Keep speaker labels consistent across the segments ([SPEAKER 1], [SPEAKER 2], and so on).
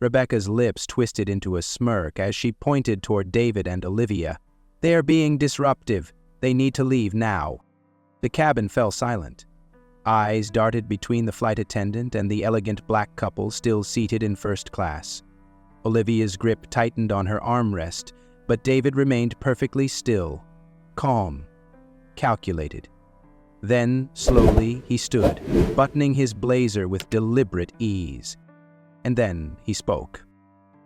[SPEAKER 1] Rebecca's lips twisted into a smirk as she pointed toward David and Olivia. "They are being disruptive. They need to leave now." The cabin fell silent. Eyes darted between the flight attendant and the elegant black couple still seated in first class. Olivia's grip tightened on her armrest, but David remained perfectly still, calm, calculated. Then, slowly, he stood, buttoning his blazer with deliberate ease. And then he spoke.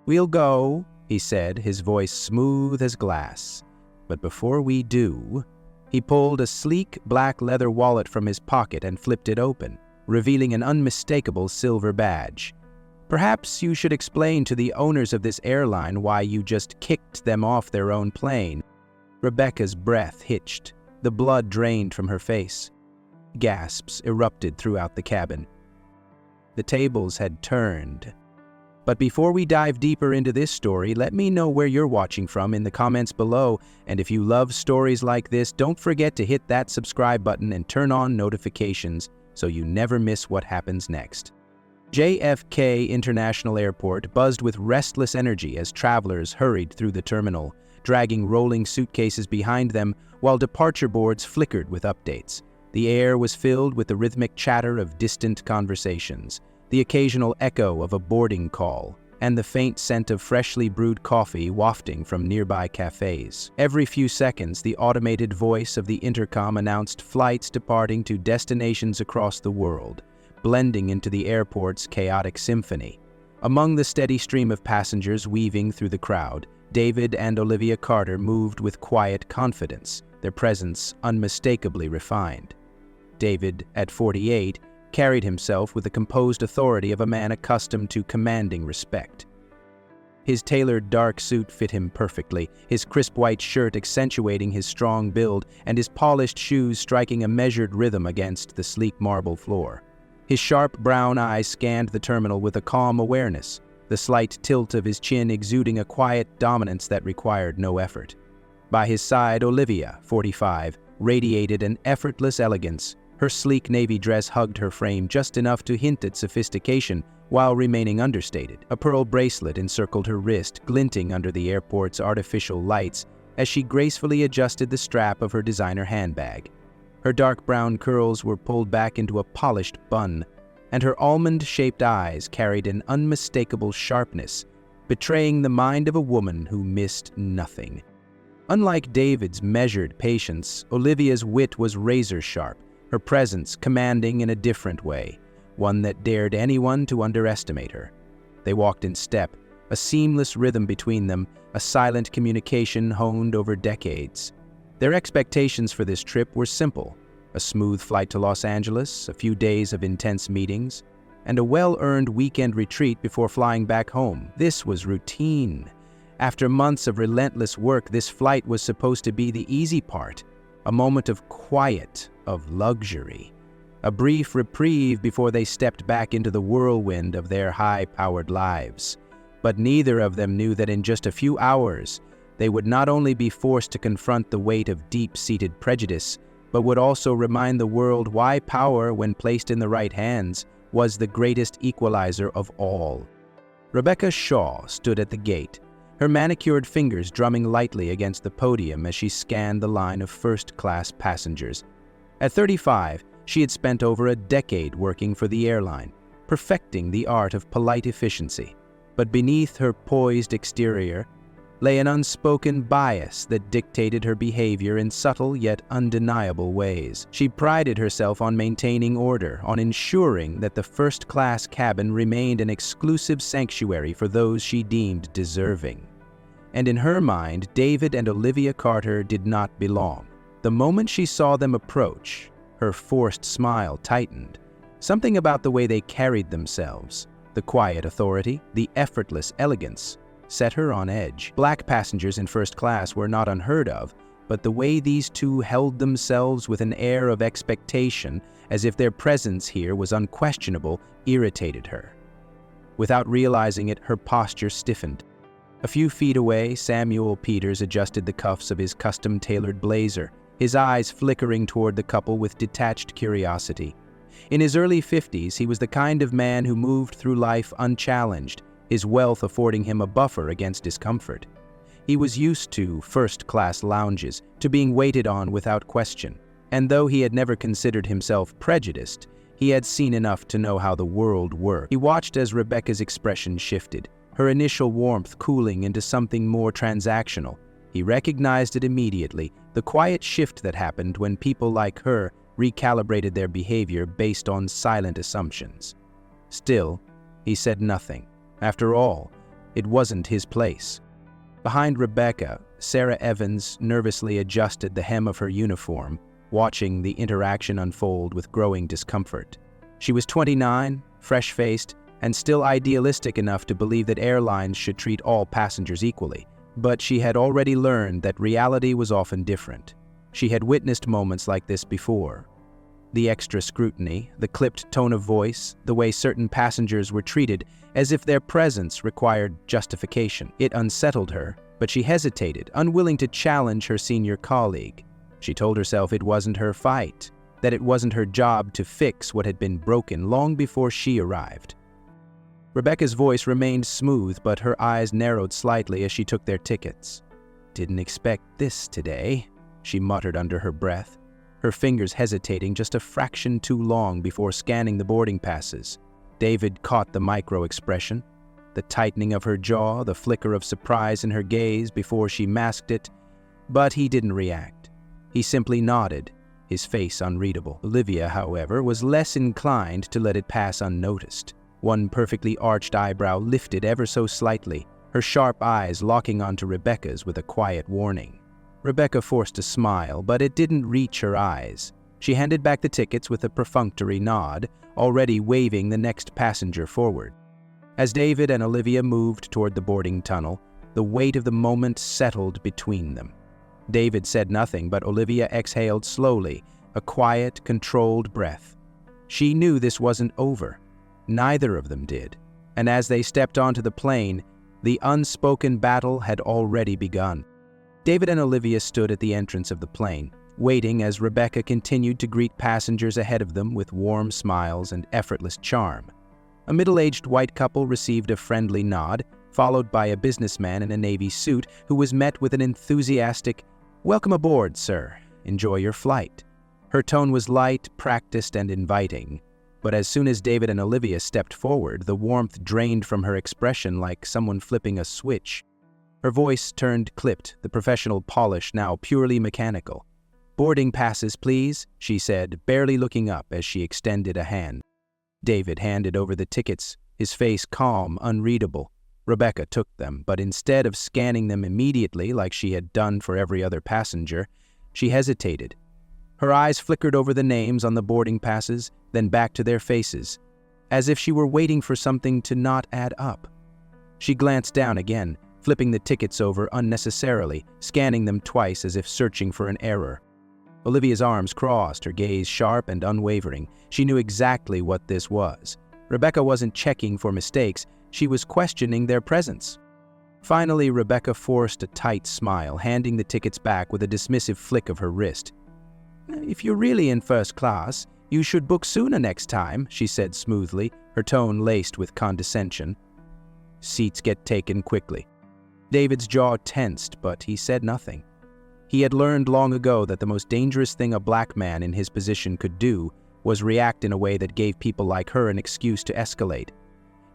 [SPEAKER 1] "We'll go," he said, his voice smooth as glass. "But before we do..." He pulled a sleek black leather wallet from his pocket and flipped it open, revealing an unmistakable silver badge. "Perhaps you should explain to the owners of this airline why you just kicked them off their own plane." Rebecca's breath hitched. The blood drained from her face. Gasps erupted throughout the cabin. The tables had turned. But before we dive deeper into this story, let me know where you're watching from in the comments below, and if you love stories like this, don't forget to hit that subscribe button and turn on notifications so you never miss what happens next. JFK International Airport buzzed with restless energy as travelers hurried through the terminal, dragging rolling suitcases behind them while departure boards flickered with updates. The air was filled with the rhythmic chatter of distant conversations, the occasional echo of a boarding call, and the faint scent of freshly brewed coffee wafting from nearby cafes. Every few seconds, the automated voice of the intercom announced flights departing to destinations across the world, blending into the airport's chaotic symphony. Among the steady stream of passengers weaving through the crowd, David and Olivia Carter moved with quiet confidence, their presence unmistakably refined. David, at 48, carried himself with the composed authority of a man accustomed to commanding respect. His tailored dark suit fit him perfectly, his crisp white shirt accentuating his strong build and his polished shoes striking a measured rhythm against the sleek marble floor. His sharp brown eyes scanned the terminal with a calm awareness, the slight tilt of his chin exuding a quiet dominance that required no effort. By his side, Olivia, 45, radiated an effortless elegance. Her sleek navy dress hugged her frame just enough to hint at sophistication while remaining understated. A pearl bracelet encircled her wrist, glinting under the airport's artificial lights as she gracefully adjusted the strap of her designer handbag. Her dark brown curls were pulled back into a polished bun, and her almond-shaped eyes carried an unmistakable sharpness, betraying the mind of a woman who missed nothing. Unlike David's measured patience, Olivia's wit was razor-sharp, her presence commanding in a different way, one that dared anyone to underestimate her. They walked in step, a seamless rhythm between them, a silent communication honed over decades. Their expectations for this trip were simple: a smooth flight to Los Angeles, a few days of intense meetings, and a well-earned weekend retreat before flying back home. This was routine. After months of relentless work, this flight was supposed to be the easy part, a moment of quiet, of luxury, a brief reprieve before they stepped back into the whirlwind of their high-powered lives. But neither of them knew that in just a few hours, they would not only be forced to confront the weight of deep-seated prejudice, but would also remind the world why power, when placed in the right hands, was the greatest equalizer of all. Rebecca Shaw stood at the gate, her manicured fingers drumming lightly against the podium as she scanned the line of first-class passengers. At 35, she had spent over a decade working for the airline, perfecting the art of polite efficiency. But beneath her poised exterior lay an unspoken bias that dictated her behavior in subtle yet undeniable ways. She prided herself on maintaining order, on ensuring that the first-class cabin remained an exclusive sanctuary for those she deemed deserving. And in her mind, David and Olivia Carter did not belong. The moment she saw them approach, her forced smile tightened. Something about the way they carried themselves, the quiet authority, the effortless elegance, set her on edge. Black passengers in first class were not unheard of, but the way these two held themselves with an air of expectation, as if their presence here was unquestionable, irritated her. Without realizing it, her posture stiffened. A few feet away, Samuel Peters adjusted the cuffs of his custom-tailored blazer, his eyes flickering toward the couple with detached curiosity. In his early 50s, he was the kind of man who moved through life unchallenged, his wealth affording him a buffer against discomfort. He was used to first-class lounges, to being waited on without question, and though he had never considered himself prejudiced, he had seen enough to know how the world worked. He watched as Rebecca's expression shifted, her initial warmth cooling into something more transactional. He recognized it immediately, the quiet shift that happened when people like her recalibrated their behavior based on silent assumptions. Still, he said nothing. After all, it wasn't his place. Behind Rebecca, Sarah Evans nervously adjusted the hem of her uniform, watching the interaction unfold with growing discomfort. She was 29, fresh-faced, and still idealistic enough to believe that airlines should treat all passengers equally. But she had already learned that reality was often different. She had witnessed moments like this before. The extra scrutiny, the clipped tone of voice, the way certain passengers were treated as if their presence required justification. It unsettled her, but she hesitated, unwilling to challenge her senior colleague. She told herself it wasn't her fight, that it wasn't her job to fix what had been broken long before she arrived. Rebecca's voice remained smooth, but her eyes narrowed slightly as she took their tickets. "Didn't expect this today," she muttered under her breath, her fingers hesitating just a fraction too long before scanning the boarding passes. David caught the micro-expression, the tightening of her jaw, the flicker of surprise in her gaze before she masked it, but he didn't react. He simply nodded, his face unreadable. Olivia, however, was less inclined to let it pass unnoticed. One perfectly arched eyebrow lifted ever so slightly, her sharp eyes locking onto Rebecca's with a quiet warning. Rebecca forced a smile, but it didn't reach her eyes. She handed back the tickets with a perfunctory nod, already waving the next passenger forward. As David and Olivia moved toward the boarding tunnel, the weight of the moment settled between them. David said nothing, but Olivia exhaled slowly, a quiet, controlled breath. She knew this wasn't over. Neither of them did. And as they stepped onto the plane, the unspoken battle had already begun. David and Olivia stood at the entrance of the plane, waiting as Rebecca continued to greet passengers ahead of them with warm smiles and effortless charm. A middle-aged white couple received a friendly nod, followed by a businessman in a navy suit who was met with an enthusiastic, "Welcome aboard, sir. Enjoy your flight." Her tone was light, practiced, and inviting, but as soon as David and Olivia stepped forward, the warmth drained from her expression like someone flipping a switch. Her voice turned clipped, the professional polish now purely mechanical. "Boarding passes, please," she said, barely looking up as she extended a hand. David handed over the tickets, his face calm, unreadable. Rebecca took them, but instead of scanning them immediately like she had done for every other passenger, she hesitated. Her eyes flickered over the names on the boarding passes, then back to their faces, as if she were waiting for something to not add up. She glanced down again, flipping the tickets over unnecessarily, scanning them twice as if searching for an error. Olivia's arms crossed, her gaze sharp and unwavering. She knew exactly what this was. Rebecca wasn't checking for mistakes, she was questioning their presence. Finally, Rebecca forced a tight smile, handing the tickets back with a dismissive flick of her wrist. "If you're really in first class, you should book sooner next time," she said smoothly, her tone laced with condescension. Seats get taken quickly. David's jaw tensed, but he said nothing. He had learned long ago that the most dangerous thing a black man in his position could do was react in a way that gave people like her an excuse to escalate.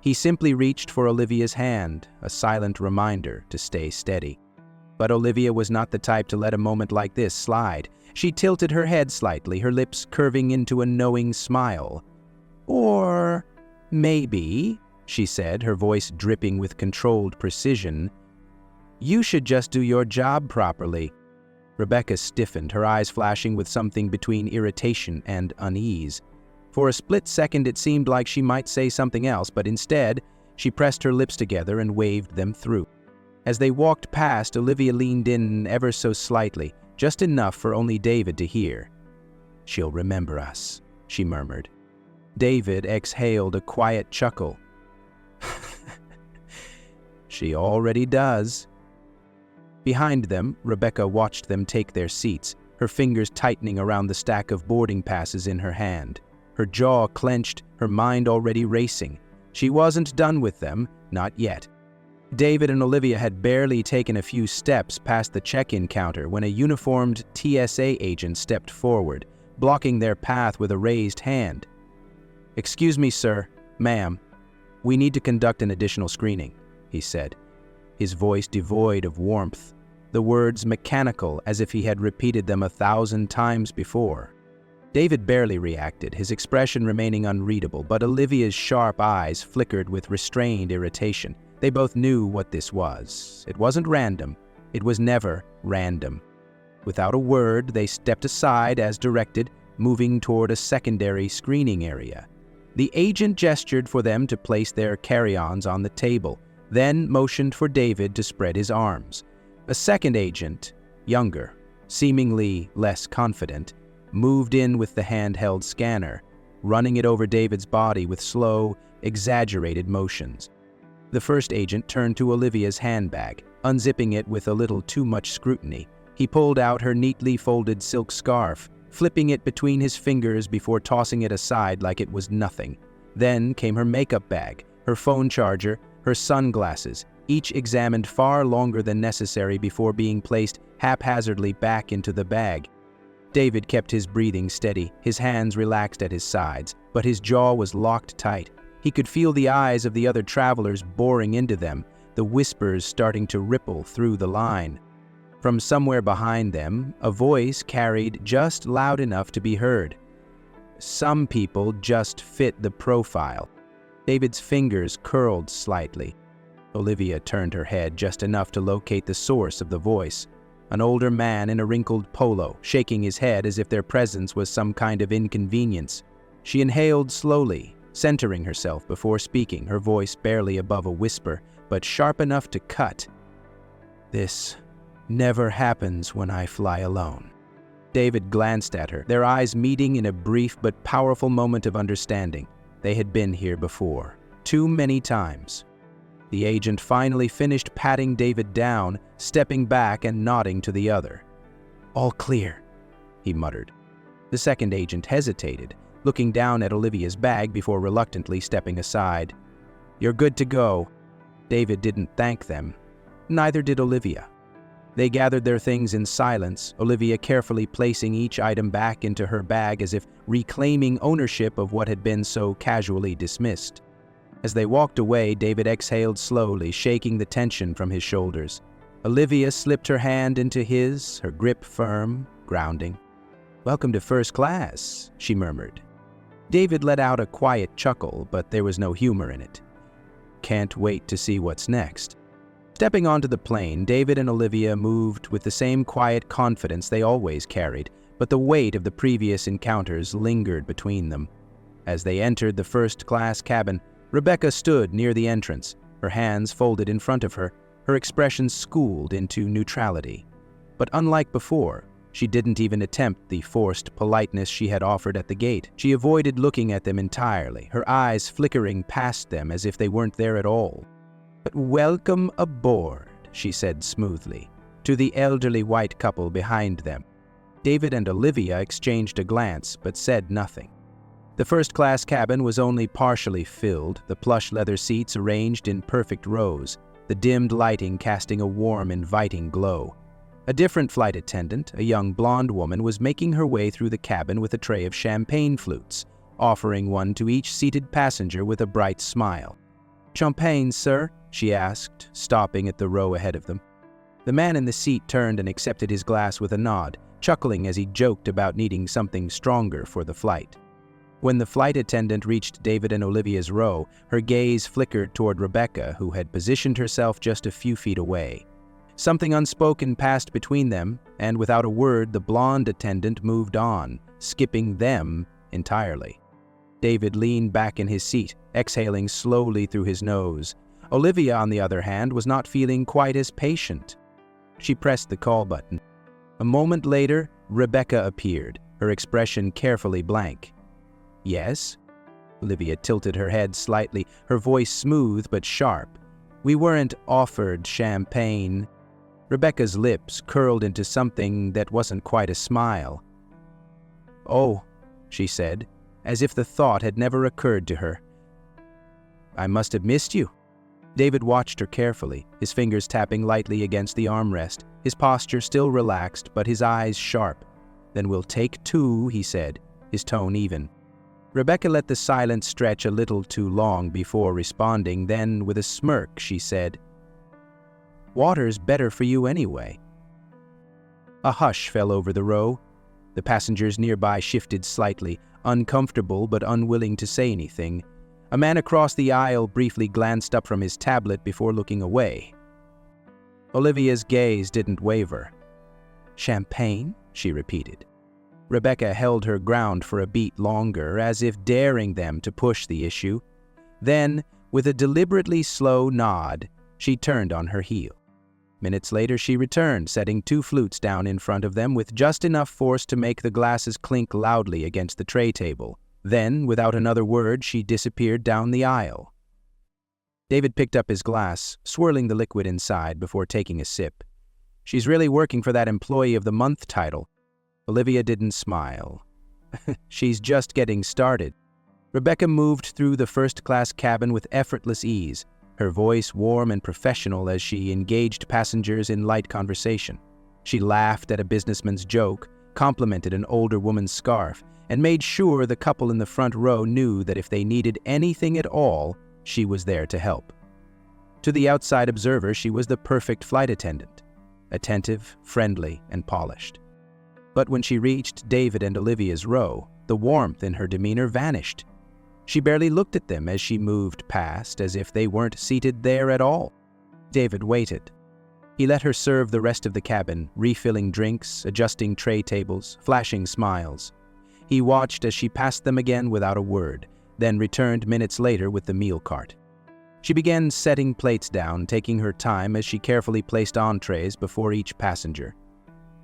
[SPEAKER 1] He simply reached for Olivia's hand, a silent reminder to stay steady. But Olivia was not the type to let a moment like this slide. She tilted her head slightly, her lips curving into a knowing smile. "Or maybe," she said, her voice dripping with controlled precision, "you should just do your job properly." Rebecca stiffened, her eyes flashing with something between irritation and unease. For a split second it seemed like she might say something else, but instead, she pressed her lips together and waved them through. As they walked past, Olivia leaned in ever so slightly, just enough for only David to hear. "She'll remember us," she murmured. David exhaled a quiet chuckle. "She already does." Behind them, Rebecca watched them take their seats, her fingers tightening around the stack of boarding passes in her hand. Her jaw clenched, her mind already racing. She wasn't done with them, Not yet. David and Olivia had barely taken a few steps past the check-in counter when a uniformed TSA agent stepped forward, blocking their path with a raised hand. "Excuse me, sir, ma'am. We need to conduct an additional screening," he said, his voice devoid of warmth, the words mechanical as if he had repeated them 1,000 times before. David barely reacted, his expression remaining unreadable, but Olivia's sharp eyes flickered with restrained irritation. They both knew what this was. It wasn't random. It was never random. Without a word, they stepped aside as directed, moving toward a secondary screening area. The agent gestured for them to place their carry-ons on the table, then motioned for David to spread his arms. A second agent, younger, seemingly less confident, moved in with the handheld scanner, running it over David's body with slow, exaggerated motions. The first agent turned to Olivia's handbag, unzipping it with a little too much scrutiny. He pulled out her neatly folded silk scarf, flipping it between his fingers before tossing it aside like it was nothing. Then came her makeup bag, her phone charger, her sunglasses, each examined far longer than necessary before being placed haphazardly back into the bag. David kept his breathing steady, his hands relaxed at his sides, but his jaw was locked tight. He could feel the eyes of the other travelers boring into them, the whispers starting to ripple through the line. From somewhere behind them, a voice carried just loud enough to be heard. "Some people just fit the profile." David's fingers curled slightly. Olivia turned her head just enough to locate the source of the voice. An older man in a wrinkled polo, shaking his head as if their presence was some kind of inconvenience. She inhaled slowly, centering herself before speaking, her voice barely above a whisper, but sharp enough to cut. "This never happens when I fly alone." David glanced at her, their eyes meeting in a brief but powerful moment of understanding. They had been here before, too many times. The agent finally finished patting David down, stepping back and nodding to the other. "All clear," he muttered. The second agent hesitated, looking down at Olivia's bag before reluctantly stepping aside. "You're good to go." David didn't thank them. Neither did Olivia. They gathered their things in silence, Olivia carefully placing each item back into her bag as if reclaiming ownership of what had been so casually dismissed. As they walked away, David exhaled slowly, shaking the tension from his shoulders. Olivia slipped her hand into his, her grip firm, grounding. "Welcome to first class," she murmured. David let out a quiet chuckle, but there was no humor in it. "Can't wait to see what's next." Stepping onto the plane, David and Olivia moved with the same quiet confidence they always carried, but the weight of the previous encounters lingered between them. As they entered the first-class cabin, Rebecca stood near the entrance, her hands folded in front of her, her expression schooled into neutrality. But unlike before, she didn't even attempt the forced politeness she had offered at the gate. She avoided looking at them entirely, her eyes flickering past them as if they weren't there at all. "But welcome aboard," she said smoothly, to the elderly white couple behind them. David and Olivia exchanged a glance, but said nothing. The first-class cabin was only partially filled, the plush leather seats arranged in perfect rows, the dimmed lighting casting a warm, inviting glow. A different flight attendant, a young blonde woman, was making her way through the cabin with a tray of champagne flutes, offering one to each seated passenger with a bright smile. "Champagne, sir?" she asked, stopping at the row ahead of them. The man in the seat turned and accepted his glass with a nod, chuckling as he joked about needing something stronger for the flight. When the flight attendant reached David and Olivia's row, her gaze flickered toward Rebecca, who had positioned herself just a few feet away. Something unspoken passed between them, and without a word, the blonde attendant moved on, skipping them entirely. David leaned back in his seat, exhaling slowly through his nose. Olivia, on the other hand, was not feeling quite as patient. She pressed the call button. A moment later, Rebecca appeared, her expression carefully blank. "Yes?" Olivia tilted her head slightly, her voice smooth but sharp. "We weren't offered champagne." Rebecca's lips curled into something that wasn't quite a smile. "Oh," she said, as if the thought had never occurred to her. "I must have missed you." David watched her carefully, his fingers tapping lightly against the armrest, his posture still relaxed but his eyes sharp. "Then we'll take two," he said, his tone even. Rebecca let the silence stretch a little too long before responding, then with a smirk she said, "Water's better for you anyway." A hush fell over the row. The passengers nearby shifted slightly, uncomfortable but unwilling to say anything. A man across the aisle briefly glanced up from his tablet before looking away. Olivia's gaze didn't waver. "Champagne?" she repeated. Rebecca held her ground for a beat longer, as if daring them to push the issue. Then, with a deliberately slow nod, she turned on her heel. Minutes later she returned, setting two flutes down in front of them with just enough force to make the glasses clink loudly against the tray table. Then, without another word, she disappeared down the aisle. David picked up his glass, swirling the liquid inside before taking a sip. "She's really working for that Employee of the Month title." Olivia didn't smile. "She's just getting started." Rebecca moved through the first-class cabin with effortless ease, her voice warm and professional as she engaged passengers in light conversation. She laughed at a businessman's joke, complimented an older woman's scarf, and made sure the couple in the front row knew that if they needed anything at all, she was there to help. To the outside observer, she was the perfect flight attendant, attentive, friendly, and polished. But when she reached David and Olivia's row, the warmth in her demeanor vanished. She barely looked at them as she moved past, as if they weren't seated there at all. David waited. He let her serve the rest of the cabin, refilling drinks, adjusting tray tables, flashing smiles. He watched as she passed them again without a word, then returned minutes later with the meal cart. She began setting plates down, taking her time as she carefully placed entrees before each passenger.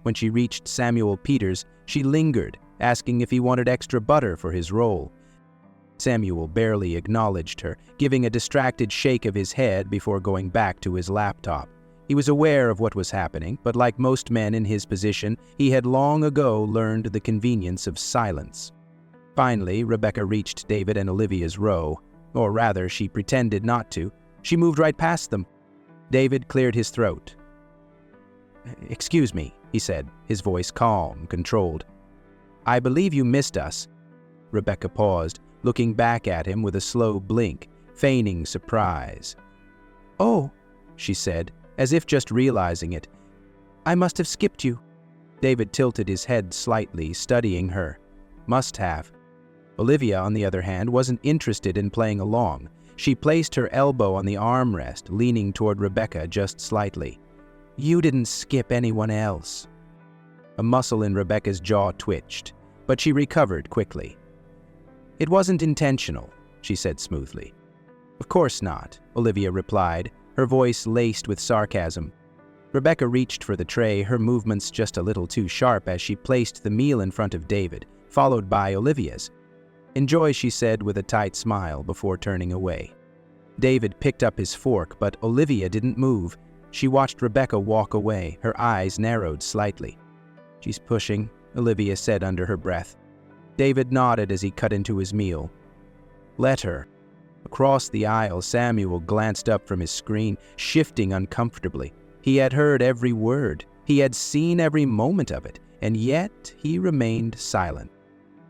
[SPEAKER 1] When she reached Samuel Peters, she lingered, asking if he wanted extra butter for his roll. Samuel barely acknowledged her, giving a distracted shake of his head before going back to his laptop. He was aware of what was happening, but like most men in his position, he had long ago learned the convenience of silence. Finally, Rebecca reached David and Olivia's row, or rather, she pretended not to. She moved right past them. David cleared his throat. "Excuse me," he said, his voice calm, controlled. "I believe you missed us." Rebecca paused, looking back at him with a slow blink, feigning surprise. "Oh," she said, as if just realizing it. "I must have skipped you." David tilted his head slightly, studying her. Must have. Olivia, on the other hand, wasn't interested in playing along. She placed her elbow on the armrest, leaning toward Rebecca just slightly. "You didn't skip anyone else." A muscle in Rebecca's jaw twitched, but she recovered quickly. "It wasn't intentional," she said smoothly. "Of course not," Olivia replied, her voice laced with sarcasm. Rebecca reached for the tray, her movements just a little too sharp as she placed the meal in front of David, followed by Olivia's. "Enjoy," she said with a tight smile before turning away. David picked up his fork, but Olivia didn't move. She watched Rebecca walk away, her eyes narrowed slightly. "She's pushing," Olivia said under her breath. David nodded as he cut into his meal. "Let her." Across the aisle, Samuel glanced up from his screen, shifting uncomfortably. He had heard every word. He had seen every moment of it, and yet he remained silent.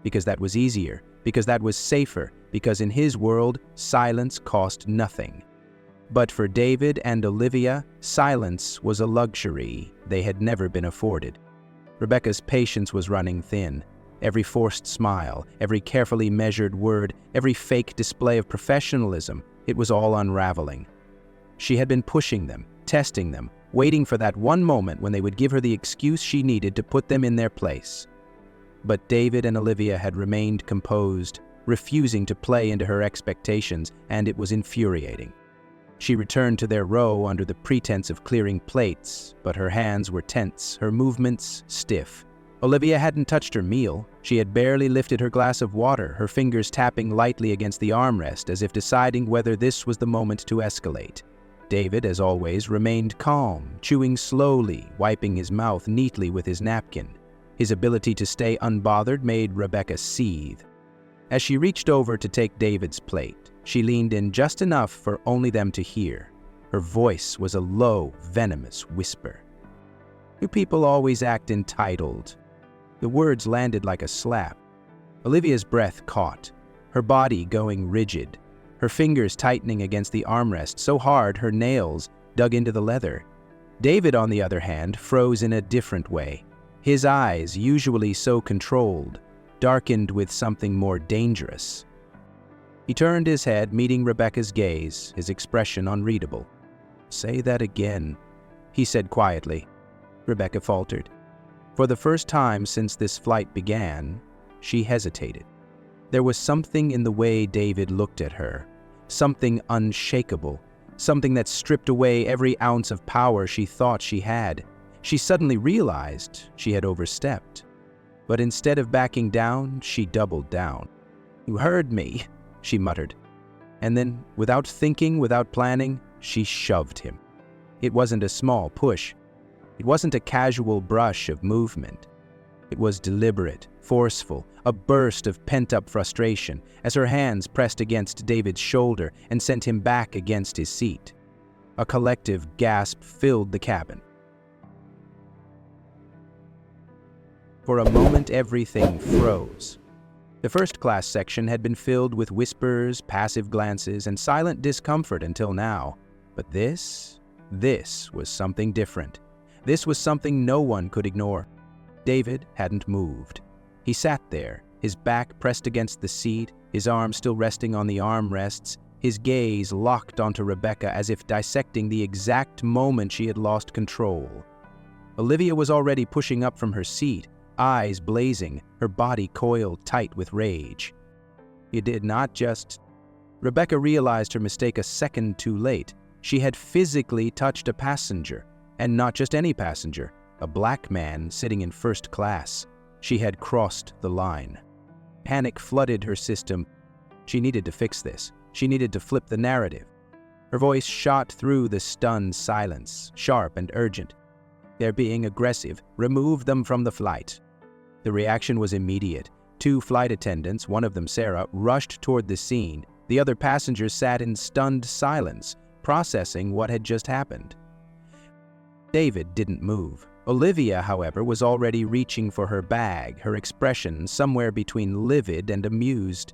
[SPEAKER 1] Because that was easier, because that was safer, because in his world, silence cost nothing. But for David and Olivia, silence was a luxury they had never been afforded. Rebecca's patience was running thin. Every forced smile, every carefully measured word, every fake display of professionalism, it was all unraveling. She had been pushing them, testing them, waiting for that one moment when they would give her the excuse she needed to put them in their place. But David and Olivia had remained composed, refusing to play into her expectations, and it was infuriating. She returned to their row under the pretense of clearing plates, but her hands were tense, her movements stiff. Olivia hadn't touched her meal. She had barely lifted her glass of water, her fingers tapping lightly against the armrest as if deciding whether this was the moment to escalate. David, as always, remained calm, chewing slowly, wiping his mouth neatly with his napkin. His ability to stay unbothered made Rebecca seethe. As she reached over to take David's plate, she leaned in just enough for only them to hear. Her voice was a low, venomous whisper. "You people always act entitled." The words landed like a slap. Olivia's breath caught, her body going rigid, her fingers tightening against the armrest so hard her nails dug into the leather. David, on the other hand, froze in a different way. His eyes, usually so controlled, darkened with something more dangerous. He turned his head, meeting Rebecca's gaze, his expression unreadable. "Say that again," he said quietly. Rebecca faltered. For the first time since this flight began, she hesitated. There was something in the way David looked at her, something unshakable, something that stripped away every ounce of power she thought she had. She suddenly realized she had overstepped. But instead of backing down, she doubled down. "You heard me," she muttered. And then, without thinking, without planning, she shoved him. It wasn't a small push. It wasn't a casual brush of movement. It was deliberate, forceful, a burst of pent-up frustration as her hands pressed against David's shoulder and sent him back against his seat. A collective gasp filled the cabin. For a moment, everything froze. The first-class section had been filled with whispers, passive glances, and silent discomfort until now. But this was something different. This was something no one could ignore. David hadn't moved. He sat there, his back pressed against the seat, his arms still resting on the armrests, his gaze locked onto Rebecca as if dissecting the exact moment she had lost control. Olivia was already pushing up from her seat, eyes blazing, her body coiled tight with rage. You did not just... Rebecca realized her mistake a second too late. She had physically touched a passenger, and not just any passenger, a black man sitting in first class. She had crossed the line. Panic flooded her system. She needed to fix this. She needed to flip the narrative. Her voice shot through the stunned silence, sharp and urgent. "They're being aggressive. Remove them from the flight." The reaction was immediate. 2 flight attendants, one of them Sarah, rushed toward the scene. The other passengers sat in stunned silence, processing what had just happened. David didn't move. Olivia, however, was already reaching for her bag, her expression somewhere between livid and amused.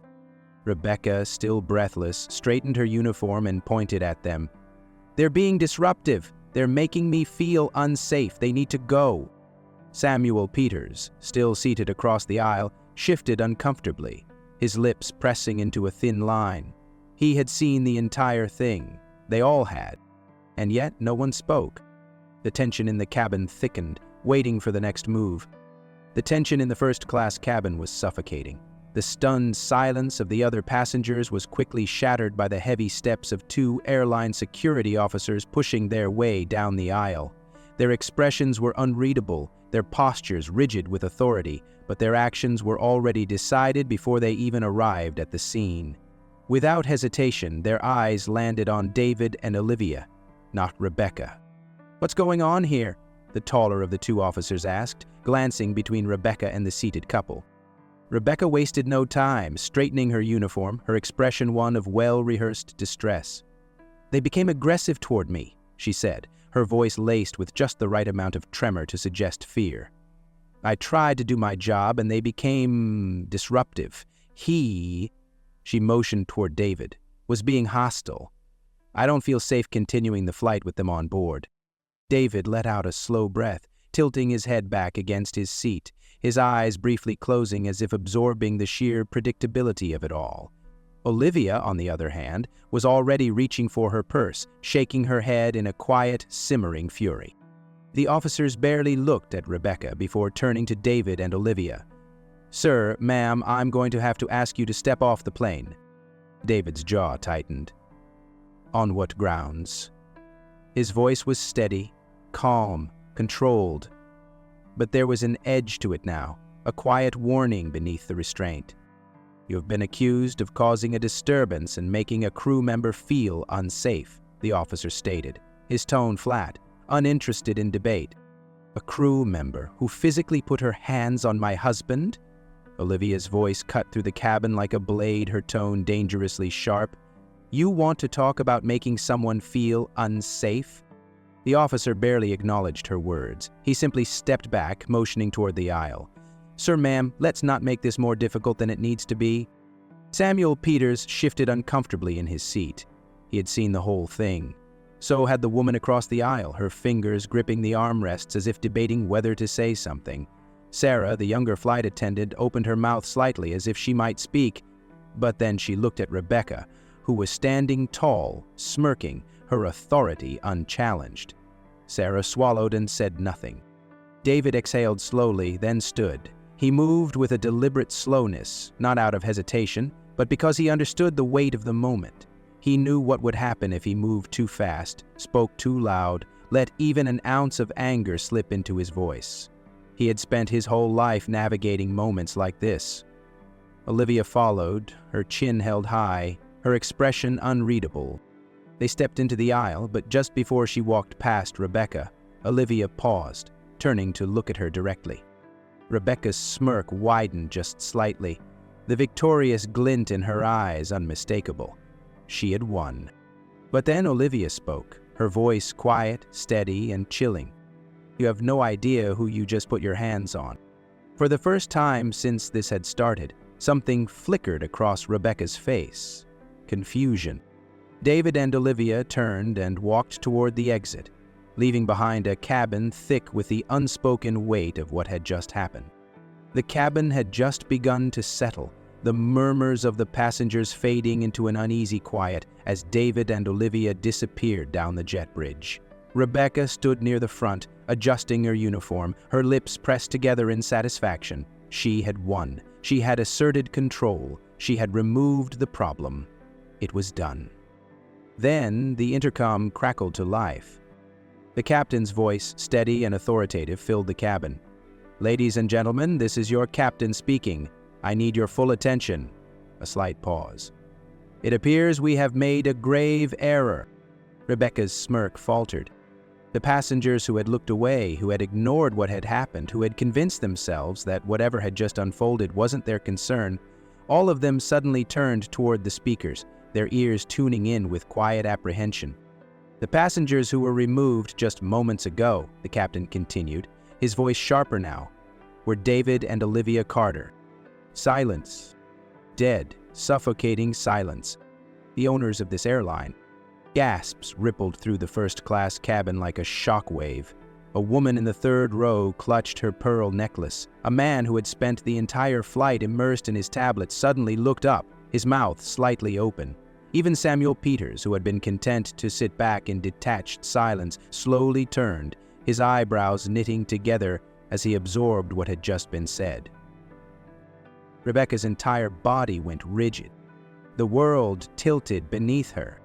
[SPEAKER 1] Rebecca, still breathless, straightened her uniform and pointed at them. "They're being disruptive. They're making me feel unsafe. They need to go." Samuel Peters, still seated across the aisle, shifted uncomfortably, his lips pressing into a thin line. He had seen the entire thing. They all had. And yet no one spoke. The tension in the cabin thickened, waiting for the next move. The tension in the first-class cabin was suffocating. The stunned silence of the other passengers was quickly shattered by the heavy steps of 2 airline security officers pushing their way down the aisle. Their expressions were unreadable, their postures rigid with authority, but their actions were already decided before they even arrived at the scene. Without hesitation, their eyes landed on David and Olivia, not Rebecca. "What's going on here?" the taller of the 2 officers asked, glancing between Rebecca and the seated couple. Rebecca wasted no time, straightening her uniform, her expression one of well-rehearsed distress. "They became aggressive toward me," she said, her voice laced with just the right amount of tremor to suggest fear. "I tried to do my job and they became disruptive. She motioned toward David, was being hostile. I don't feel safe continuing the flight with them on board." David let out a slow breath, tilting his head back against his seat, his eyes briefly closing as if absorbing the sheer predictability of it all. Olivia, on the other hand, was already reaching for her purse, shaking her head in a quiet, simmering fury. The officers barely looked at Rebecca before turning to David and Olivia. "Sir, ma'am, I'm going to have to ask you to step off the plane." David's jaw tightened. "On what grounds?" His voice was steady, calm, controlled. But there was an edge to it now, a quiet warning beneath the restraint. "You have been accused of causing a disturbance and making a crew member feel unsafe," the officer stated, his tone flat, uninterested in debate. "A crew member who physically put her hands on my husband?" Olivia's voice cut through the cabin like a blade, her tone dangerously sharp. You want to talk about making someone feel unsafe?" The officer barely acknowledged her words. He simply stepped back, motioning toward the aisle. "Sir, ma'am, let's not make this more difficult than it needs to be." Samuel Peters shifted uncomfortably in his seat. He had seen the whole thing. So had the woman across the aisle, her fingers gripping the armrests as if debating whether to say something. Sarah, the younger flight attendant, opened her mouth slightly as if she might speak, but then she looked at Rebecca, who was standing tall, smirking, her authority unchallenged. Sarah swallowed and said nothing. David exhaled slowly, then stood. He moved with a deliberate slowness, not out of hesitation, but because he understood the weight of the moment. He knew what would happen if he moved too fast, spoke too loud, let even an ounce of anger slip into his voice. He had spent his whole life navigating moments like this. Olivia followed, her chin held high, her expression unreadable. They stepped into the aisle, but just before she walked past Rebecca, Olivia paused, turning to look at her directly. Rebecca's smirk widened just slightly, the victorious glint in her eyes unmistakable. She had won. But then Olivia spoke, her voice quiet, steady, and chilling. "You have no idea who you just put your hands on." For the first time since this had started, something flickered across Rebecca's face. Confusion. David and Olivia turned and walked toward the exit, leaving behind a cabin thick with the unspoken weight of what had just happened. The cabin had just begun to settle, the murmurs of the passengers fading into an uneasy quiet as David and Olivia disappeared down the jet bridge. Rebecca stood near the front, adjusting her uniform, her lips pressed together in satisfaction. She had won. She had asserted control. She had removed the problem. It was done. Then the intercom crackled to life. The captain's voice, steady and authoritative, filled the cabin. "Ladies and gentlemen, this is your captain speaking. I need your full attention." A slight pause. "It appears we have made a grave error." Rebecca's smirk faltered. The passengers who had looked away, who had ignored what had happened, who had convinced themselves that whatever had just unfolded wasn't their concern, all of them suddenly turned toward the speakers, their ears tuning in with quiet apprehension. "The passengers who were removed just moments ago," the captain continued, his voice sharper now, "were David and Olivia Carter." Silence. Dead, suffocating silence. The owners of this airline. Gasps rippled through the first-class cabin like a shockwave. A woman in the third row clutched her pearl necklace. A man who had spent the entire flight immersed in his tablet suddenly looked up, his mouth slightly open. Even Samuel Peters, who had been content to sit back in detached silence, slowly turned, his eyebrows knitting together as he absorbed what had just been said. Rebecca's entire body went rigid. The world tilted beneath her.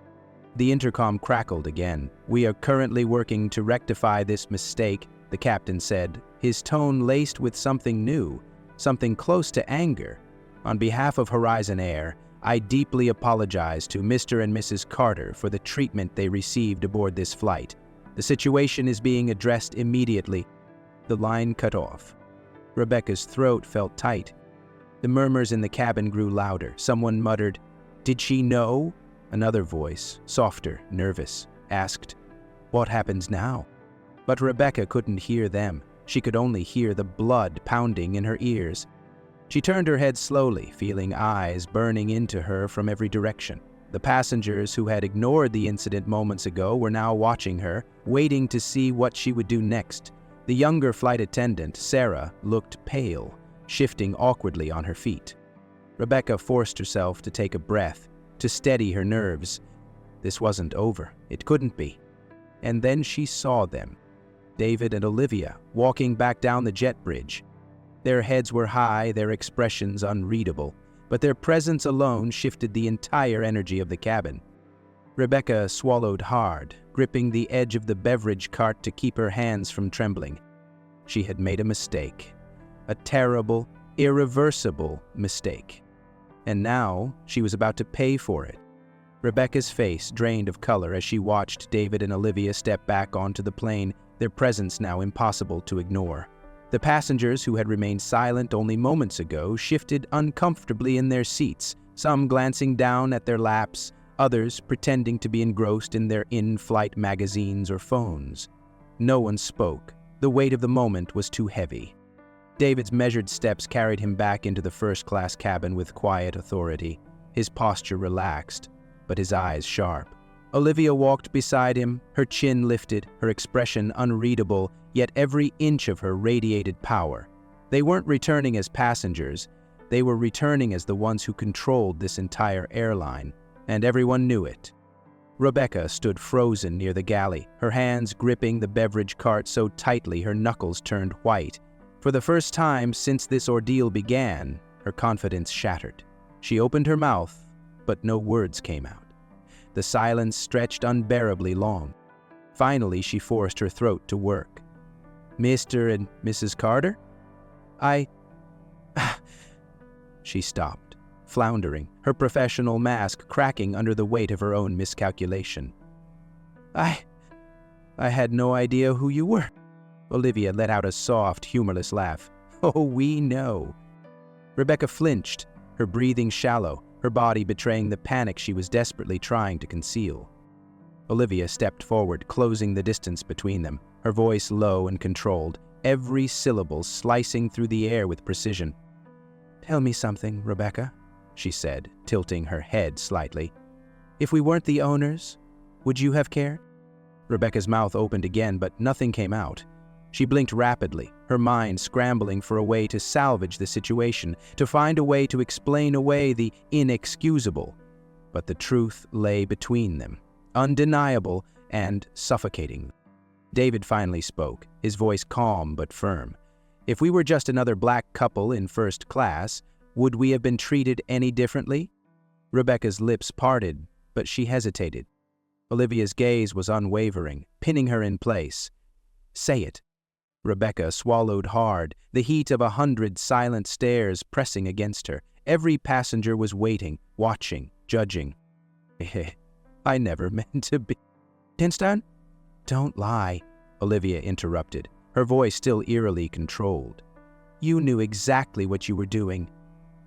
[SPEAKER 1] The intercom crackled again. "We are currently working to rectify this mistake," the captain said, his tone laced with something new, something close to anger. "On behalf of Horizon Air, I deeply apologize to Mr. and Mrs. Carter for the treatment they received aboard this flight. The situation is being addressed immediately." The line cut off. Rebecca's throat felt tight. The murmurs in the cabin grew louder. Someone muttered, "Did she know?" Another voice, softer, nervous, asked, "What happens now?" But Rebecca couldn't hear them. She could only hear the blood pounding in her ears. She turned her head slowly, feeling eyes burning into her from every direction. The passengers who had ignored the incident moments ago were now watching her, waiting to see what she would do next. The younger flight attendant, Sarah, looked pale, shifting awkwardly on her feet. Rebecca forced herself to take a breath, to steady her nerves. This wasn't over. It couldn't be. And then she saw them. David and Olivia, walking back down the jet bridge. Their heads were high, their expressions unreadable, but their presence alone shifted the entire energy of the cabin. Rebecca swallowed hard, gripping the edge of the beverage cart to keep her hands from trembling. She had made a mistake. A terrible, irreversible mistake. And now she was about to pay for it. Rebecca's face drained of color as she watched David and Olivia step back onto the plane, their presence now impossible to ignore. The passengers who had remained silent only moments ago shifted uncomfortably in their seats, some glancing down at their laps, others pretending to be engrossed in their in-flight magazines or phones. No one spoke. The weight of the moment was too heavy. David's measured steps carried him back into the first-class cabin with quiet authority, his posture relaxed, but his eyes sharp. Olivia walked beside him, her chin lifted, her expression unreadable, yet every inch of her radiated power. They weren't returning as passengers, they were returning as the ones who controlled this entire airline, and everyone knew it. Rebecca stood frozen near the galley, her hands gripping the beverage cart so tightly her knuckles turned white. For the first time since this ordeal began, her confidence shattered. She opened her mouth, but no words came out. The silence stretched unbearably long. Finally, she forced her throat to work. "Mr. and Mrs. Carter? She stopped, floundering, her professional mask cracking under the weight of her own miscalculation. I had no idea who you were." Olivia let out a soft, humorless laugh. "Oh, we know." Rebecca flinched, her breathing shallow, her body betraying the panic she was desperately trying to conceal. Olivia stepped forward, closing the distance between them, her voice low and controlled, every syllable slicing through the air with precision. "Tell me something, Rebecca," she said, tilting her head slightly. "If we weren't the owners, would you have cared?" Rebecca's mouth opened again, but nothing came out. She blinked rapidly, her mind scrambling for a way to salvage the situation, to find a way to explain away the inexcusable. But the truth lay between them, undeniable and suffocating. David finally spoke, his voice calm but firm. "If we were just another black couple in first class, would we have been treated any differently?" Rebecca's lips parted, but she hesitated. Olivia's gaze was unwavering, pinning her in place. "Say it." Rebecca swallowed hard, the heat of 100 silent stares pressing against her. Every passenger was waiting, watching, judging. "I never meant to be—" "Tinstein?" "Don't lie," Olivia interrupted, her voice still eerily controlled. "You knew exactly what you were doing.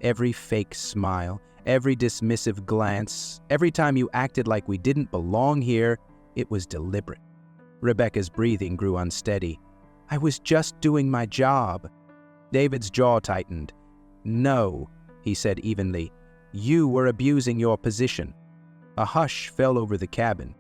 [SPEAKER 1] Every fake smile, every dismissive glance, every time you acted like we didn't belong here, it was deliberate." Rebecca's breathing grew unsteady. "I was just doing my job." David's jaw tightened. "No," he said evenly. "You were abusing your position." A hush fell over the cabin.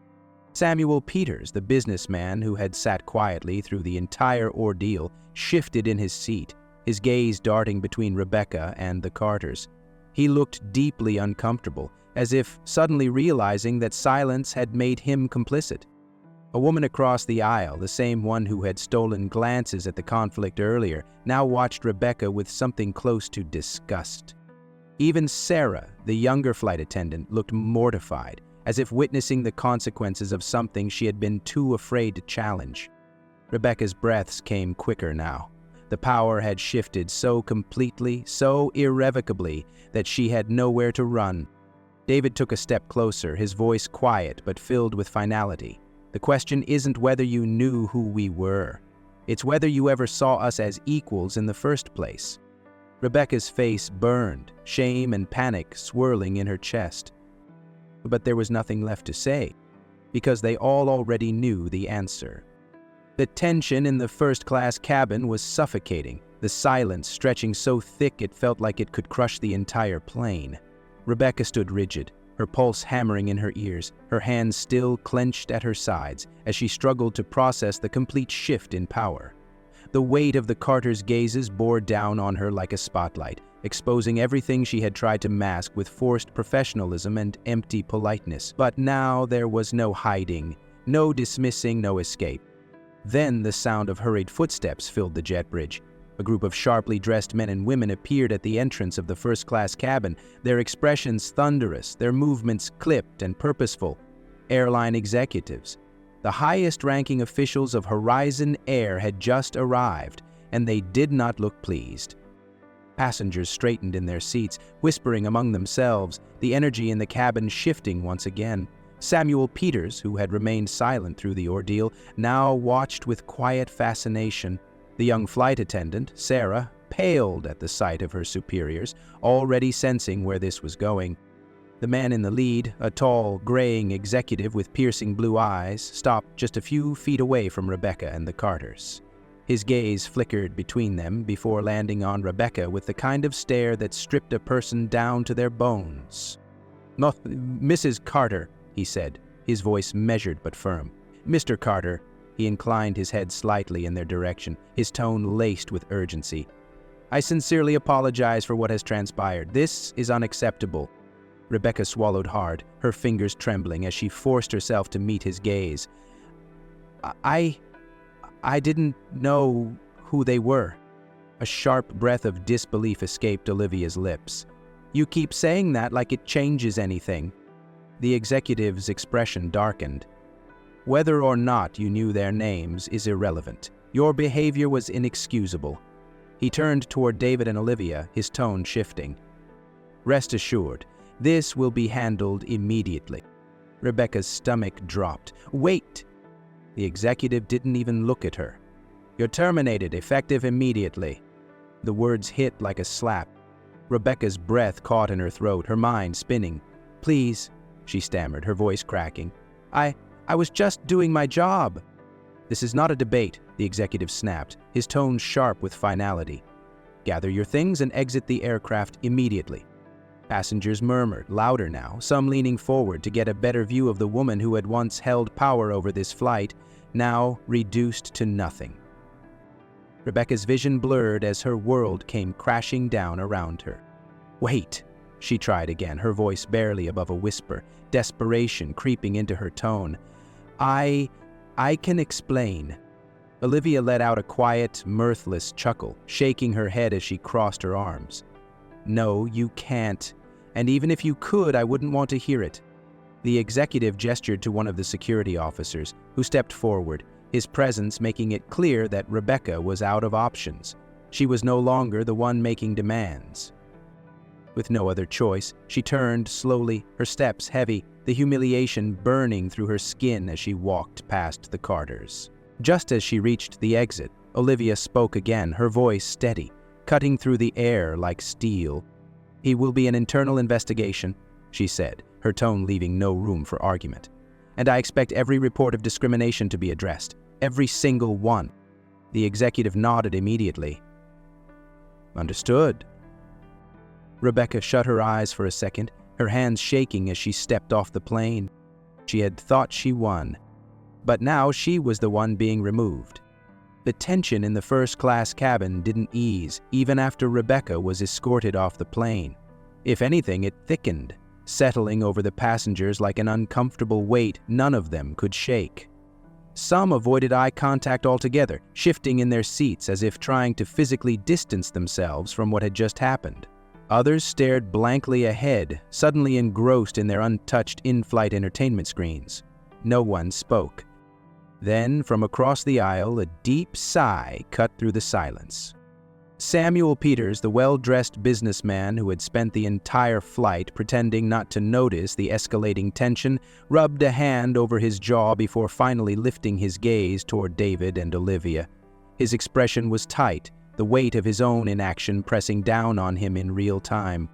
[SPEAKER 1] Samuel Peters, the businessman who had sat quietly through the entire ordeal, shifted in his seat, his gaze darting between Rebecca and the Carters. He looked deeply uncomfortable, as if suddenly realizing that silence had made him complicit. A woman across the aisle, the same one who had stolen glances at the conflict earlier, now watched Rebecca with something close to disgust. Even Sarah, the younger flight attendant, looked mortified, as if witnessing the consequences of something she had been too afraid to challenge. Rebecca's breaths came quicker now. The power had shifted so completely, so irrevocably, that she had nowhere to run. David took a step closer, his voice quiet but filled with finality. "The question isn't whether you knew who we were. It's whether you ever saw us as equals in the first place." Rebecca's face burned, shame and panic swirling in her chest. But there was nothing left to say, because they all already knew the answer. The tension in the first-class cabin was suffocating, the silence stretching so thick it felt like it could crush the entire plane. Rebecca stood rigid, her pulse hammering in her ears, her hands still clenched at her sides as she struggled to process the complete shift in power. The weight of the Carters' gazes bore down on her like a spotlight, exposing everything she had tried to mask with forced professionalism and empty politeness. But now there was no hiding, no dismissing, no escape. Then the sound of hurried footsteps filled the jet bridge. A group of sharply dressed men and women appeared at the entrance of the first-class cabin, their expressions thunderous, their movements clipped and purposeful. Airline executives. The highest-ranking officials of Horizon Air had just arrived, and they did not look pleased. Passengers straightened in their seats, whispering among themselves, the energy in the cabin shifting once again. Samuel Peters, who had remained silent through the ordeal, now watched with quiet fascination. The young flight attendant, Sarah, paled at the sight of her superiors, already sensing where this was going. The man in the lead, a tall, graying executive with piercing blue eyes, stopped just a few feet away from Rebecca and the Carters. His gaze flickered between them before landing on Rebecca with the kind of stare that stripped a person down to their bones. "No, Mrs. Carter," he said, his voice measured but firm. "Mr. Carter." He inclined his head slightly in their direction, his tone laced with urgency. "I sincerely apologize for what has transpired. This is unacceptable." Rebecca swallowed hard, her fingers trembling as she forced herself to meet his gaze. I didn't know who they were." A sharp breath of disbelief escaped Olivia's lips. "You keep saying that like it changes anything." The executive's expression darkened. "Whether or not you knew their names is irrelevant. Your behavior was inexcusable." He turned toward David and Olivia, his tone shifting. "Rest assured, this will be handled immediately." Rebecca's stomach dropped. "Wait!" The executive didn't even look at her. "You're terminated, effective immediately." The words hit like a slap. Rebecca's breath caught in her throat, her mind spinning. "Please," she stammered, her voice cracking. I was just doing my job." "This is not a debate," the executive snapped, his tone sharp with finality. "Gather your things and exit the aircraft immediately." Passengers murmured, louder now, some leaning forward to get a better view of the woman who had once held power over this flight, now reduced to nothing. Rebecca's vision blurred as her world came crashing down around her. "Wait," she tried again, her voice barely above a whisper, desperation creeping into her tone. I can explain." Olivia let out a quiet, mirthless chuckle, shaking her head as she crossed her arms. "No, you can't. And even if you could, I wouldn't want to hear it." The executive gestured to one of the security officers, who stepped forward, his presence making it clear that Rebecca was out of options. She was no longer the one making demands. With no other choice, she turned slowly, her steps heavy, the humiliation burning through her skin as she walked past the Carters. Just as she reached the exit, Olivia spoke again, her voice steady, cutting through the air like steel. "It will be an internal investigation," she said, her tone leaving no room for argument. "And I expect every report of discrimination to be addressed, every single one." The executive nodded immediately. "Understood." Rebecca shut her eyes for a second, her hands shaking as she stepped off the plane. She had thought she won, but now she was the one being removed. The tension in the first-class cabin didn't ease, even after Rebecca was escorted off the plane. If anything, it thickened, settling over the passengers like an uncomfortable weight none of them could shake. Some avoided eye contact altogether, shifting in their seats as if trying to physically distance themselves from what had just happened. Others stared blankly ahead, suddenly engrossed in their untouched in-flight entertainment screens. No one spoke. Then, from across the aisle, a deep sigh cut through the silence. Samuel Peters, the well-dressed businessman who had spent the entire flight pretending not to notice the escalating tension, rubbed a hand over his jaw before finally lifting his gaze toward David and Olivia. His expression was tight, the weight of his own inaction pressing down on him in real time.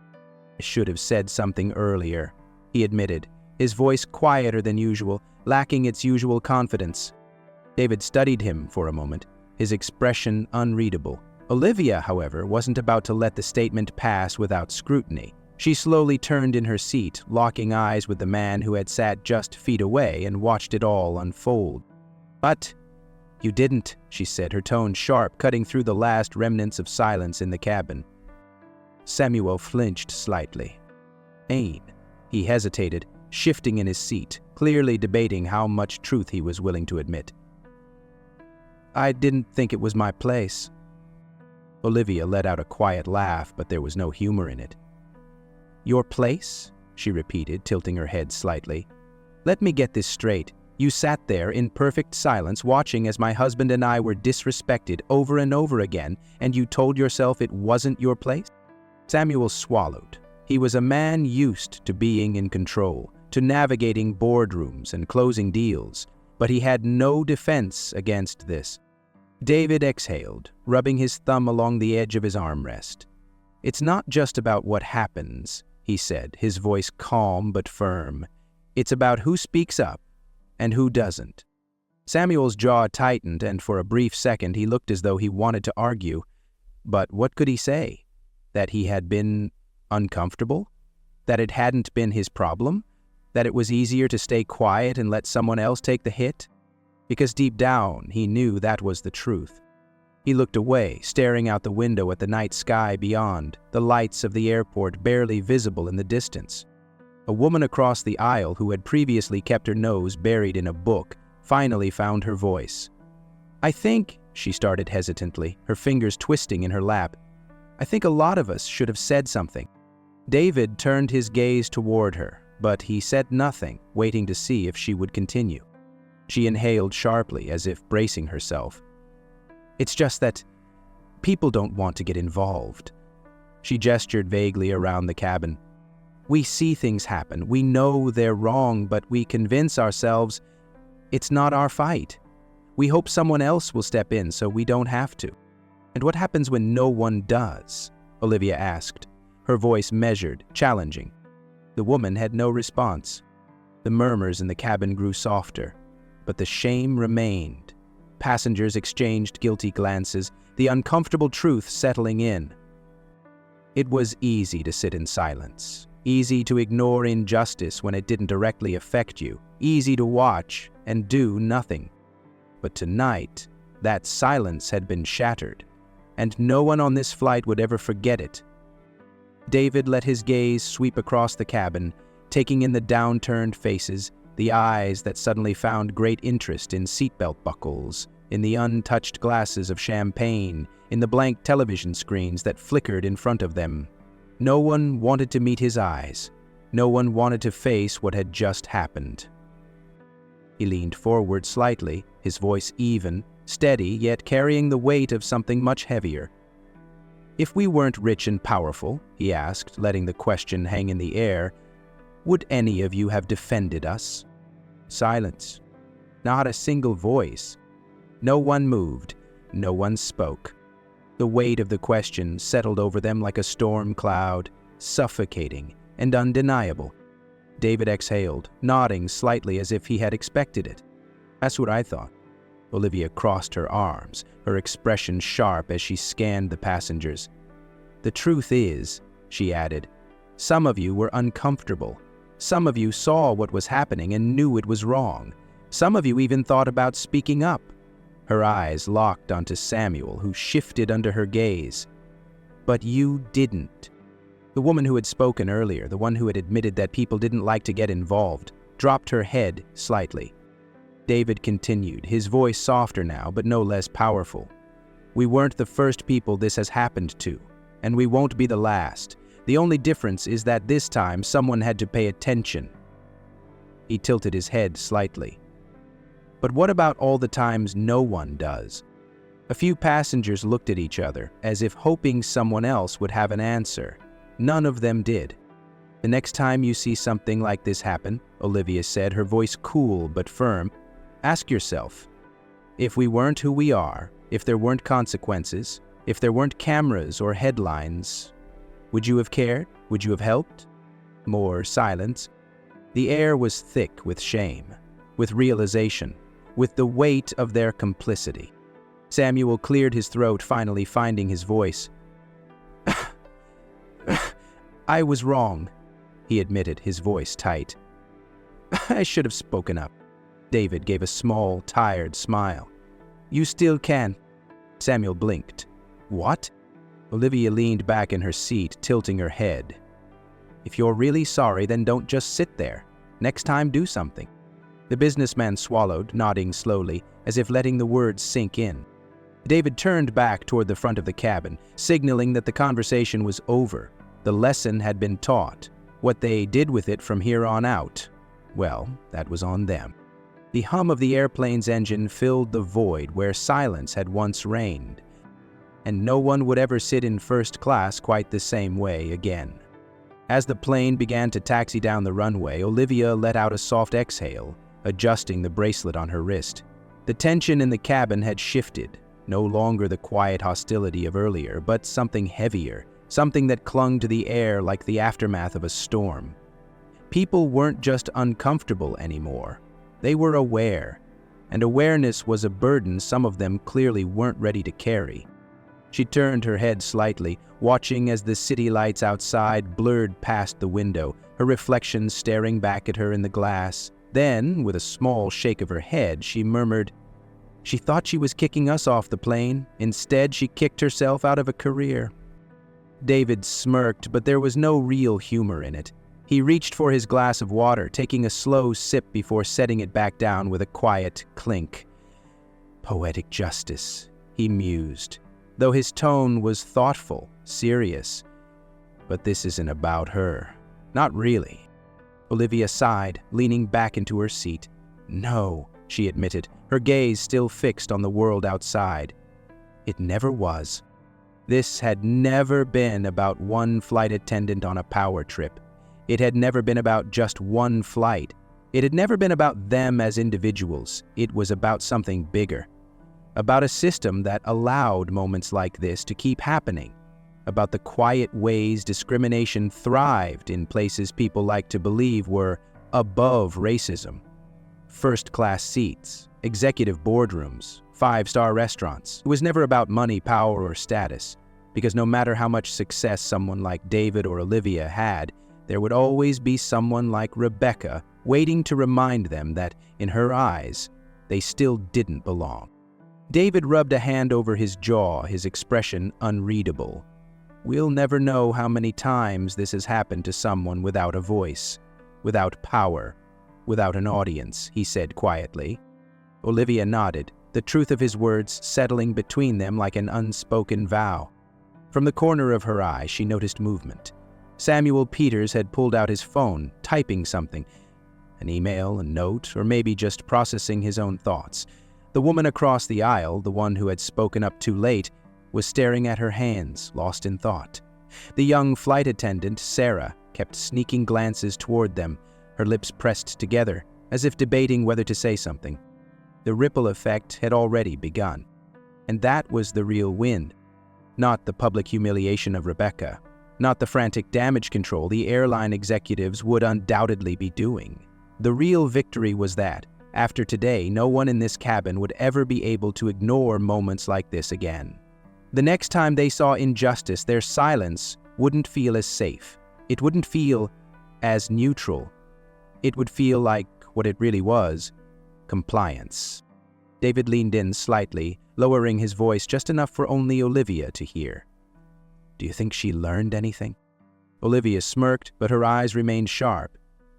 [SPEAKER 1] "I should have said something earlier," he admitted, his voice quieter than usual, lacking its usual confidence. David studied him for a moment, his expression unreadable. Olivia, however, wasn't about to let the statement pass without scrutiny. She slowly turned in her seat, locking eyes with the man who had sat just feet away and watched it all unfold. "But you didn't," she said, her tone sharp, cutting through the last remnants of silence in the cabin. Samuel flinched slightly. He hesitated, shifting in his seat, clearly debating how much truth he was willing to admit. "I didn't think it was my place." Olivia let out a quiet laugh, but there was no humor in it. "Your place?" she repeated, tilting her head slightly. "Let me get this straight. You sat there in perfect silence watching as my husband and I were disrespected over and over again, and you told yourself it wasn't your place?" Samuel swallowed. He was a man used to being in control, to navigating boardrooms and closing deals, but he had no defense against this. David exhaled, rubbing his thumb along the edge of his armrest. "It's not just about what happens, he said, his voice calm but firm. "It's about who speaks up and who doesn't." Samuel's jaw tightened, and for a brief second he looked as though he wanted to argue. But what could he say? That he had been uncomfortable? That it hadn't been his problem? That it was easier to stay quiet and let someone else take the hit? Because deep down he knew that was the truth. He looked away, staring out the window at the night sky beyond, the lights of the airport barely visible in the distance. A woman across the aisle who had previously kept her nose buried in a book finally found her voice. "I think," she started hesitantly, her fingers twisting in her lap, "I think a lot of us should have said something." David turned his gaze toward her, but he said nothing, waiting to see if she would continue. She inhaled sharply, as if bracing herself. "It's just that people don't want to get involved." She gestured vaguely around the cabin. "We see things happen, we know they're wrong, but we convince ourselves it's not our fight. We hope someone else will step in so we don't have to." "And what happens when no one does?" Olivia asked, her voice measured, challenging. The woman had no response. The murmurs in the cabin grew softer, but the shame remained. Passengers exchanged guilty glances, the uncomfortable truth settling in. It was easy to sit in silence, easy to ignore injustice when it didn't directly affect you, easy to watch and do nothing. But tonight, that silence had been shattered, and no one on this flight would ever forget it. David let his gaze sweep across the cabin, taking in the downturned faces, the eyes that suddenly found great interest in seatbelt buckles, in the untouched glasses of champagne, in the blank television screens that flickered in front of them. No one wanted to meet his eyes. No one wanted to face what had just happened. He leaned forward slightly, his voice even, steady, yet carrying the weight of something much heavier. "If we weren't rich and powerful," he asked, letting the question hang in the air, "would any of you have defended us?" Silence. Not a single voice. No one moved. No one spoke. The weight of the question settled over them like a storm cloud, suffocating and undeniable. David exhaled, nodding slightly as if he had expected it. "That's what I thought." Olivia crossed her arms, her expression sharp as she scanned the passengers. "The truth is," she added, "some of you were uncomfortable. Some of you saw what was happening and knew it was wrong. Some of you even thought about speaking up." Her eyes locked onto Samuel, who shifted under her gaze. "But you didn't." The woman who had spoken earlier, the one who had admitted that people didn't like to get involved, dropped her head slightly. David continued, his voice softer now, but no less powerful. "We weren't the first people this has happened to, and we won't be the last. The only difference is that this time someone had to pay attention." He tilted his head slightly. "But what about all the times no one does?" A few passengers looked at each other, as if hoping someone else would have an answer. None of them did. "The next time you see something like this happen," Olivia said, her voice cool but firm, "ask yourself, if we weren't who we are, if there weren't consequences, if there weren't cameras or headlines, would you have cared? Would you have helped?" More silence. The air was thick with shame, with realization, with the weight of their complicity. Samuel cleared his throat, finally finding his voice. "I was wrong," he admitted, his voice tight. "I should have spoken up." David gave a small, tired smile. "You still can." Samuel blinked. "What?" Olivia leaned back in her seat, tilting her head. "If you're really sorry, then don't just sit there. Next time, do something." The businessman swallowed, nodding slowly, as if letting the words sink in. David turned back toward the front of the cabin, signaling that the conversation was over. The lesson had been taught. What they did with it from here on out, well, that was on them. The hum of the airplane's engine filled the void where silence had once reigned, and no one would ever sit in first class quite the same way again. As the plane began to taxi down the runway, Olivia let out a soft exhale, adjusting the bracelet on her wrist. The tension in the cabin had shifted, no longer the quiet hostility of earlier, but something heavier, something that clung to the air like the aftermath of a storm. People weren't just uncomfortable anymore. They were aware, and awareness was a burden some of them clearly weren't ready to carry. She turned her head slightly, watching as the city lights outside blurred past the window, her reflection staring back at her in the glass. Then, with a small shake of her head, she murmured, "She thought she was kicking us off the plane. Instead, she kicked herself out of a career." David smirked, but there was no real humor in it. He reached for his glass of water, taking a slow sip before setting it back down with a quiet clink. "Poetic justice," he mused, though his tone was thoughtful, serious. "But this isn't about her. Not really." Olivia sighed, leaning back into her seat. "No," she admitted, her gaze still fixed on the world outside. "It never was. This had never been about one flight attendant on a power trip. It had never been about just one flight. It had never been about them as individuals. It was about something bigger. About a system that allowed moments like this to keep happening. About the quiet ways discrimination thrived in places people like to believe were above racism. First-class seats, executive boardrooms, five-star restaurants. It was never about money, power, or status, because no matter how much success someone like David or Olivia had, there would always be someone like Rebecca waiting to remind them that, in her eyes, they still didn't belong. David rubbed a hand over his jaw, his expression unreadable. "We'll never know how many times this has happened to someone without a voice, without power, without an audience," he said quietly. Olivia nodded, the truth of his words settling between them like an unspoken vow. From the corner of her eye, she noticed movement. Samuel Peters had pulled out his phone, typing something. An email, a note, or maybe just processing his own thoughts. The woman across the aisle, the one who had spoken up too late, was staring at her hands, lost in thought. The young flight attendant, Sarah, kept sneaking glances toward them, her lips pressed together, as if debating whether to say something. The ripple effect had already begun. And that was the real win. Not the public humiliation of Rebecca. Not the frantic damage control the airline executives would undoubtedly be doing. The real victory was that, after today, no one in this cabin would ever be able to ignore moments like this again. The next time they saw injustice, their silence wouldn't feel as safe. It wouldn't feel as neutral. It would feel like what it really was, compliance. David leaned in slightly, lowering his voice just enough for only Olivia to hear. "Do you think she learned anything?" Olivia smirked, but her eyes remained sharp.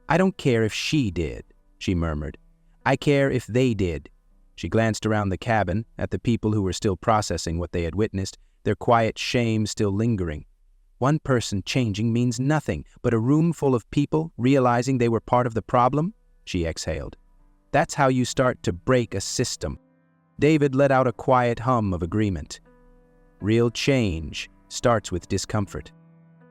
[SPEAKER 1] "I don't care if she did," she murmured. "I care if they did." She glanced around the cabin, at the people who were still processing what they had witnessed, their quiet shame still lingering. One person changing means nothing, but a room full of people realizing they were part of the problem? She exhaled. That's how you start to break a system. David let out a quiet hum of agreement. Real change starts with discomfort.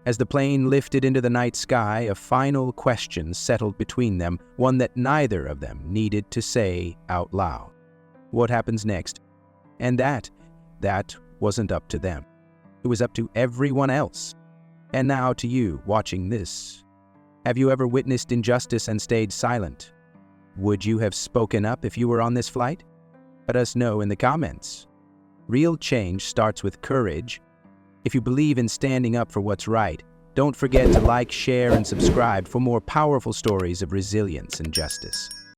[SPEAKER 1] As the plane lifted into the night sky, a final question settled between them, one that neither of them needed to say out loud. What happens next? And that wasn't up to them. It was up to everyone else. And now to you, watching this. Have you ever witnessed injustice and stayed silent? Would you have spoken up if you were on this flight? Let us know in the comments. Real change starts with courage. If you believe in standing up for what's right, don't forget to like, share, and subscribe for more powerful stories of resilience and justice.